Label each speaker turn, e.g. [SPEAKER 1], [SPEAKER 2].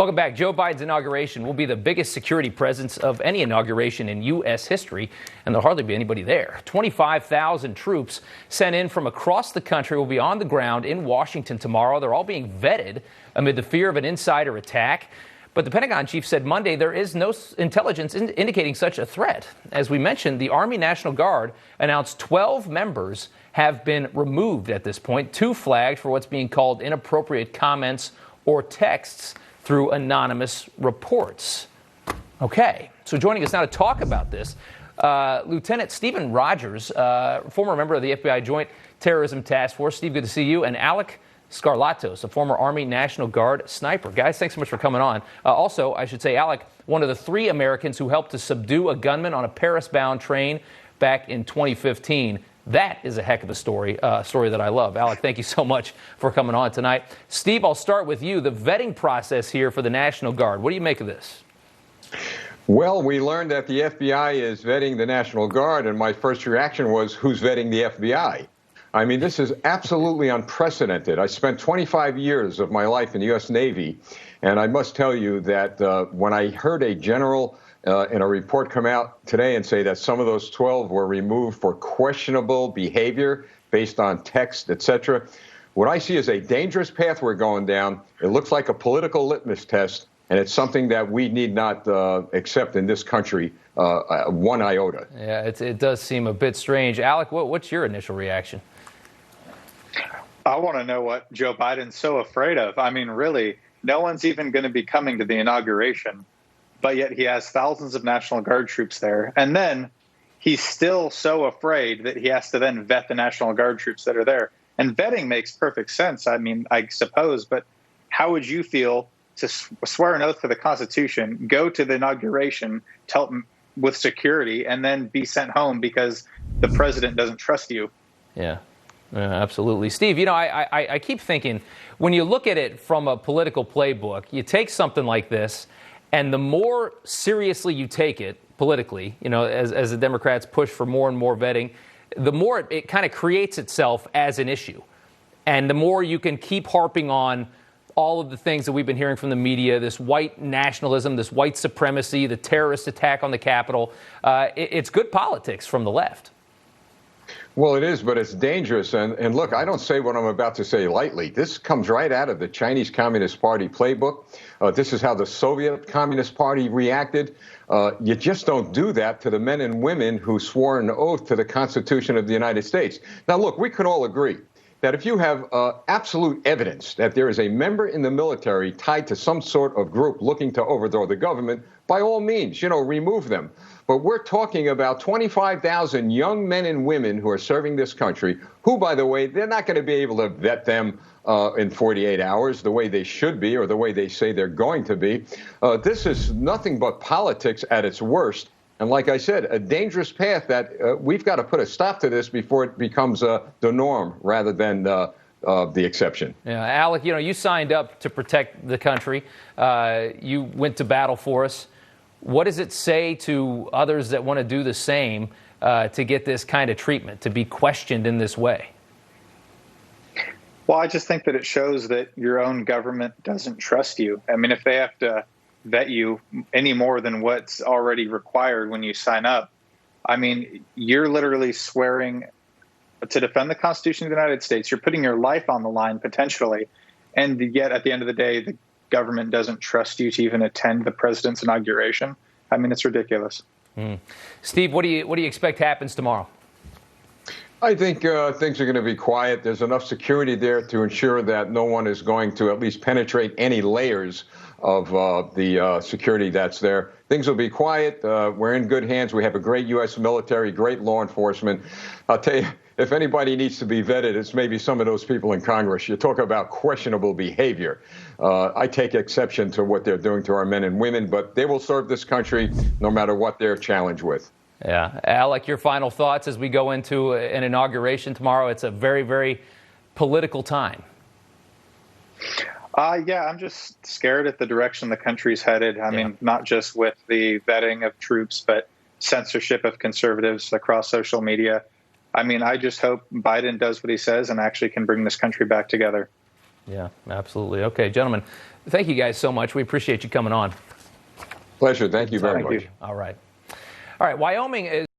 [SPEAKER 1] Welcome back. Joe Biden's inauguration will be the biggest security presence of any inauguration in U.S. history, and there'll hardly be anybody there. 25,000 troops sent in from across the country will be on the ground in Washington tomorrow. They're all being vetted amid the fear of an insider attack. But the Pentagon chief said Monday there is no intelligence indicating such a threat. As we mentioned, the Army National Guard announced 12 members have been removed at this point, 2 flagged for what's being called inappropriate comments or texts through anonymous reports. Okay, so joining us now to talk about this, Lieutenant Stephen Rogers, former member of the FBI Joint Terrorism Task Force. Steve, good to see you. And Alec Scarlatos, a former Army National Guard sniper. Guys, thanks so much for coming on. Also, I should say, Alec, one of the 3 Americans who helped to subdue a gunman on a Paris-bound train back in 2015. That is a heck of a story that I love. Alec, thank you so much for coming on tonight. Steve, I'll start with you. The vetting process here for the National Guard, what do you make of this?
[SPEAKER 2] Well, we learned that the FBI is vetting the National Guard, and my first reaction was, who's vetting the FBI? I mean, this is absolutely unprecedented. I spent 25 years of my life in the U.S. Navy, and I must tell you that when I heard a general in a report come out today and say that some of those 12 were removed for questionable behavior based on text, etc., what I see is a dangerous path we're going down. It looks like a political litmus test, and it's something that we need not accept in this country one iota.
[SPEAKER 1] Yeah, it does seem a bit strange. Alec, what's your initial reaction?
[SPEAKER 3] I want to know what Joe Biden's so afraid of. I mean, really, no one's even going to be coming to the inauguration, but yet he has thousands of National Guard troops there. And then he's still so afraid that he has to then vet the National Guard troops that are there. And vetting makes perfect sense, I mean, I suppose, but how would you feel to swear an oath to the Constitution, go to the inauguration, with security, and then be sent home because the president doesn't trust you?
[SPEAKER 1] Yeah. Absolutely. Steve, you know, I keep thinking, when you look at it from a political playbook, you take something like this, and the more seriously you take it politically, you know, as the Democrats push for more and more vetting, the more it kind of creates itself as an issue. And the more you can keep harping on all of the things that we've been hearing from the media, this white nationalism, this white supremacy, the terrorist attack on the Capitol, it's good politics from the left.
[SPEAKER 2] Well, it is, but it's dangerous. And look, I don't say what I'm about to say lightly. This comes right out of the Chinese Communist Party playbook. This is how the Soviet Communist Party reacted. You just don't do that to the men and women who swore an oath to the Constitution of the United States. Now, look, we could all agree that if you have absolute evidence that there is a member in the military tied to some sort of group looking to overthrow the government, by all means, remove them. But we're talking about 25,000 young men and women who are serving this country, who, by the way, they're not going to be able to vet them in 48 hours the way they should be or the way they say they're going to be. This is nothing but politics at its worst. And like I said, a dangerous path that we've got to put a stop to this before it becomes the norm rather than the exception.
[SPEAKER 1] Yeah, Alec, you signed up to protect the country. You went to battle for us. What does it say to others that want to do the same to get this kind of treatment, to be questioned in this way?
[SPEAKER 3] Well, I just think that it shows that your own government doesn't trust you. I mean, if they have to vet you any more than what's already required when you sign up, I mean, you're literally swearing to defend the Constitution of the United States. You're putting your life on the line potentially. And yet at the end of the day, the government doesn't trust you to even attend the president's inauguration. I mean, it's ridiculous.
[SPEAKER 1] Steve, what do you expect happens tomorrow?
[SPEAKER 2] I think things are going to be quiet. There's enough security there to ensure that no one is going to at least penetrate any layers of the security that's there. Things will be quiet. We're in good hands. We have a great U.S. military, great law enforcement. I'll tell you, if anybody needs to be vetted, it's maybe some of those people in Congress. You talk about questionable behavior. I take exception to what they're doing to our men and women, but they will serve this country no matter what they're challenged with.
[SPEAKER 1] Yeah. Alec, your final thoughts as we go into an inauguration tomorrow. It's a very, very political time.
[SPEAKER 3] Yeah, I'm just scared at the direction the country's headed. I mean, not just with the vetting of troops, but censorship of conservatives across social media. I mean, I just hope Biden does what he says and actually can bring this country back together.
[SPEAKER 1] Yeah, absolutely. Okay, gentlemen, thank you guys so much. We appreciate you coming on.
[SPEAKER 2] Pleasure. Thank you very much.
[SPEAKER 3] you.
[SPEAKER 1] All right. All right, Wyoming is